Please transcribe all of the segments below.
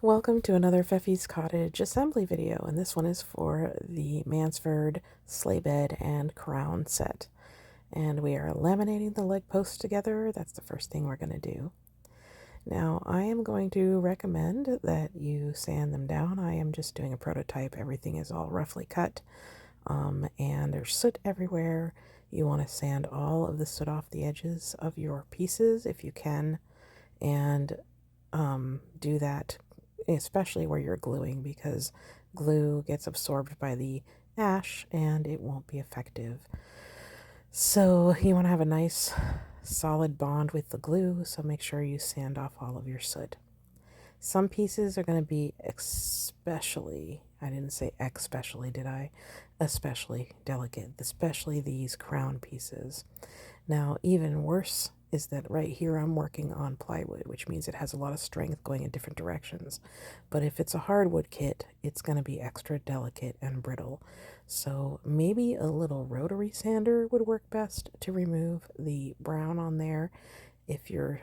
Welcome to another Feffie's Cottage assembly video, and this one is for the Mansford sleigh bed and crown set. And we are laminating the leg posts together. That's the first thing we're going to do. Now, I am going to recommend that you sand them down. I am just doing a prototype. Everything is all roughly cut, and there's soot everywhere. You want to sand all of the soot off the edges of your pieces if you can, and do that especially where you're gluing, because glue gets absorbed by the ash and it won't be effective. So you want to have a nice solid bond with the glue, so make sure you sand off all of your soot. Some pieces are going to be especially, I didn't say especially, did I? Especially delicate, especially these crown pieces. Now, even worse is that right here I'm working on plywood, which means it has a lot of strength going in different directions. But if it's a hardwood kit, it's going to be extra delicate and brittle. So maybe a little rotary sander would work best to remove the brown on there. If you're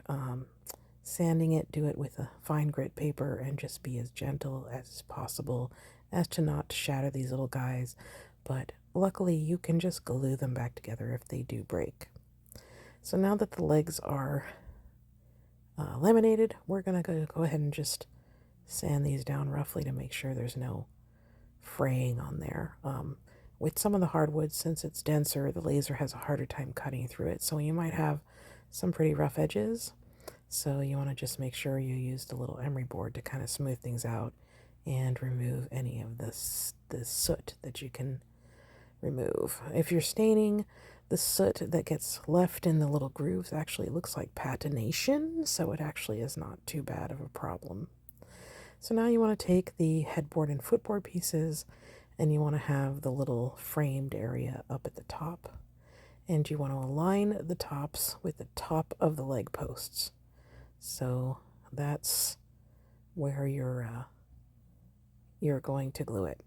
sanding it, do it with a fine grit paper and just be as gentle as possible as to not shatter these little guys. But luckily you can just glue them back together if they do break. So now that the legs are laminated, we're going to go ahead and just sand these down roughly to make sure there's no fraying on there. With some of the hardwoods, since it's denser, the laser has a harder time cutting through it, so you might have some pretty rough edges. So you want to just make sure you use the little emery board to kind of smooth things out and remove any of the soot that you can remove. If you're staining, the soot that gets left in the little grooves actually looks like patination, so it actually is not too bad of a problem. So now you want to take the headboard and footboard pieces, and you want to have the little framed area up at the top. And you want to align the tops with the top of the leg posts. So that's where you're going to glue it.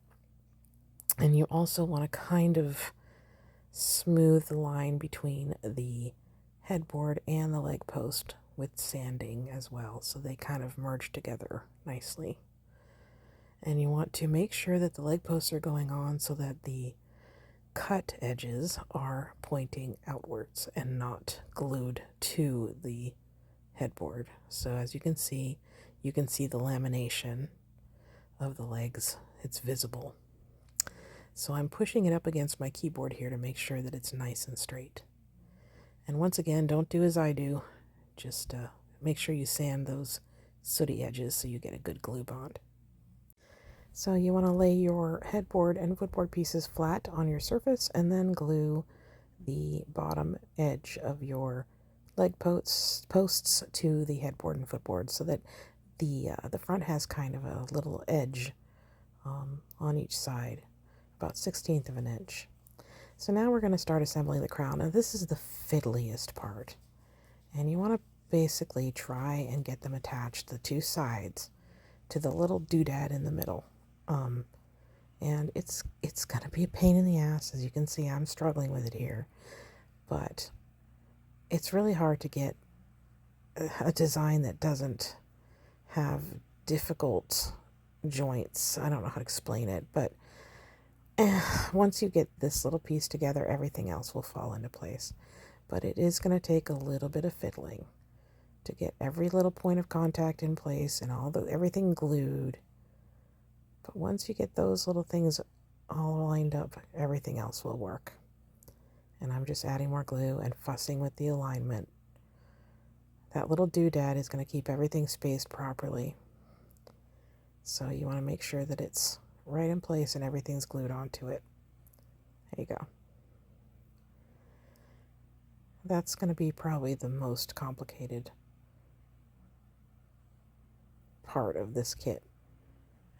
And you also want to kind of smooth the line between the headboard and the leg post with sanding as well, so they kind of merge together nicely. And you want to make sure that the leg posts are going on so that the cut edges are pointing outwards and not glued to the headboard. So as you can see the lamination of the legs. It's visible. So I'm pushing it up against my keyboard here to make sure that it's nice and straight. And once again, don't do as I do. Just make sure you sand those sooty edges so you get a good glue bond. So you want to lay your headboard and footboard pieces flat on your surface and then glue the bottom edge of your leg posts to the headboard and footboard, so that the front has kind of a little edge on each side, about 1/16 of an inch. So now we're going to start assembling the crown. Now this is the fiddliest part, and you want to basically try and get them attached, the two sides, to the little doodad in the middle. And it's going to be a pain in the ass. As you can see, I'm struggling with it here, but it's really hard to get a design that doesn't have difficult joints. I don't know how to explain it, but once you get this little piece together, everything else will fall into place. But it is going to take a little bit of fiddling to get every little point of contact in place and everything glued. But once you get those little things all lined up, everything else will work. And I'm just adding more glue and fussing with the alignment. That little doodad is going to keep everything spaced properly. So you want to make sure that it's right in place and everything's glued onto it. There you go. That's going to be probably the most complicated part of this kit.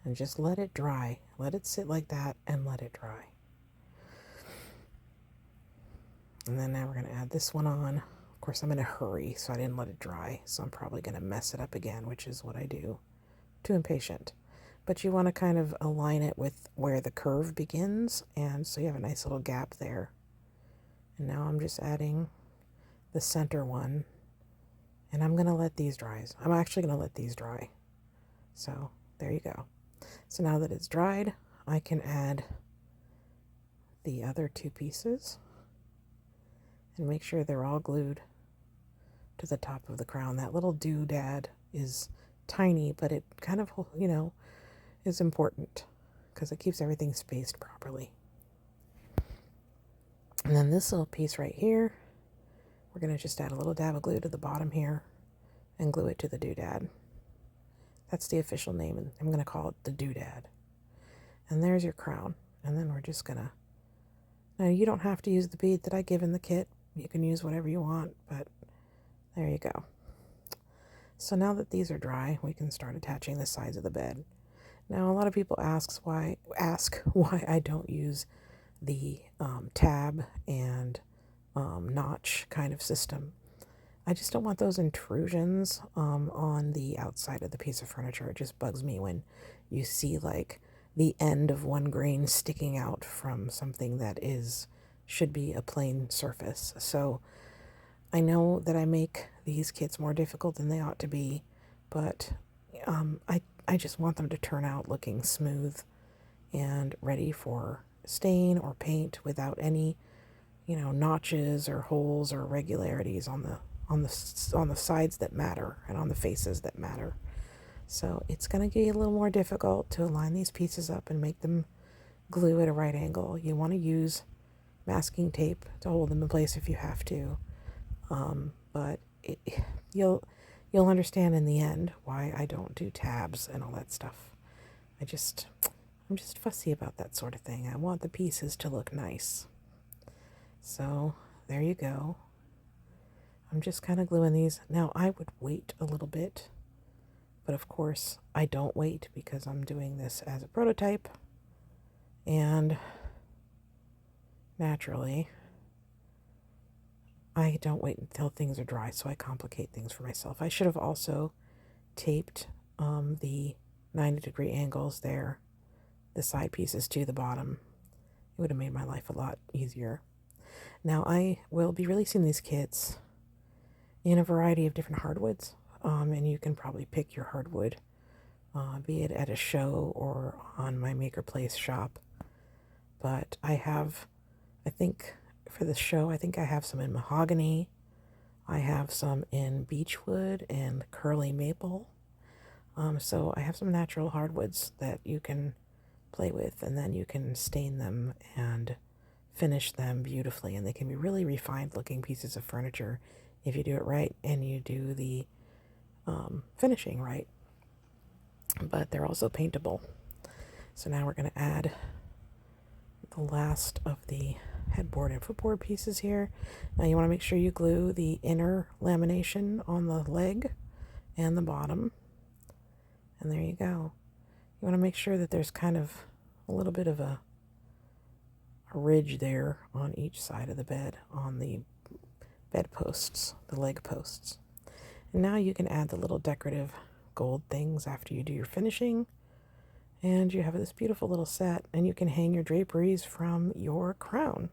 And just let it dry. Let it sit like that and let it dry. And then now we're going to add this one on. Of course, I'm in a hurry, so I didn't let it dry. So I'm probably going to mess it up again, which is what I do. Too impatient. But you want to kind of align it with where the curve begins, and so you have a nice little gap there. And now I'm just adding the center one, and I'm going to let these dry. I'm actually going to let these dry. So There you go. So now that it's dried, I can add the other two pieces and make sure they're all glued to the top of the crown. That little doodad is tiny, but it kind of, is important because it keeps everything spaced properly. And then this little piece right here, we're going to just add a little dab of glue to the bottom here and glue it to the doodad. That's the official name, and I'm going to call it the doodad. And there's your crown. And then we're just going to, now you don't have to use the bead that I give in the kit. You can use whatever you want, but there you go. So now that these are dry, we can start attaching the sides of the bed. Now, a lot of people ask why I don't use the tab and notch kind of system. I just don't want those intrusions on the outside of the piece of furniture. It just bugs me when you see like the end of one grain sticking out from something that should be a plain surface. So I know that I make these kits more difficult than they ought to be, but I just want them to turn out looking smooth and ready for stain or paint without any, notches or holes or irregularities on the sides that matter and on the faces that matter. So it's going to get a little more difficult to align these pieces up and make them glue at a right angle. You want to use masking tape to hold them in place if you have to. But you'll understand in the end why I don't do tabs and all that stuff. I'm just fussy about that sort of thing. I want the pieces to look nice. So there you go. I'm just kind of gluing these. Now I would wait a little bit, but of course I don't wait because I'm doing this as a prototype, and naturally I don't wait until things are dry, so I complicate things for myself. I should have also taped the 90-degree angles there, the side pieces to the bottom. It would have made my life a lot easier. Now I will be releasing these kits in a variety of different hardwoods, and you can probably pick your hardwood, be it at a show or on my Maker Place shop. But I think for the show, I think I have some in mahogany. I have some in beechwood and curly maple. So I have some natural hardwoods that you can play with, and then you can stain them and finish them beautifully. And they can be really refined looking pieces of furniture if you do it right and you do the finishing right. But they're also paintable. So now we're going to add the last of the headboard and footboard pieces here. Now you want to make sure you glue the inner lamination on the leg and the bottom. And there you go. You want to make sure that there's kind of a little bit of a ridge there on each side of the bed, on the bed posts, the leg posts. And now you can add the little decorative gold things after you do your finishing. And you have this beautiful little set, and you can hang your draperies from your crown.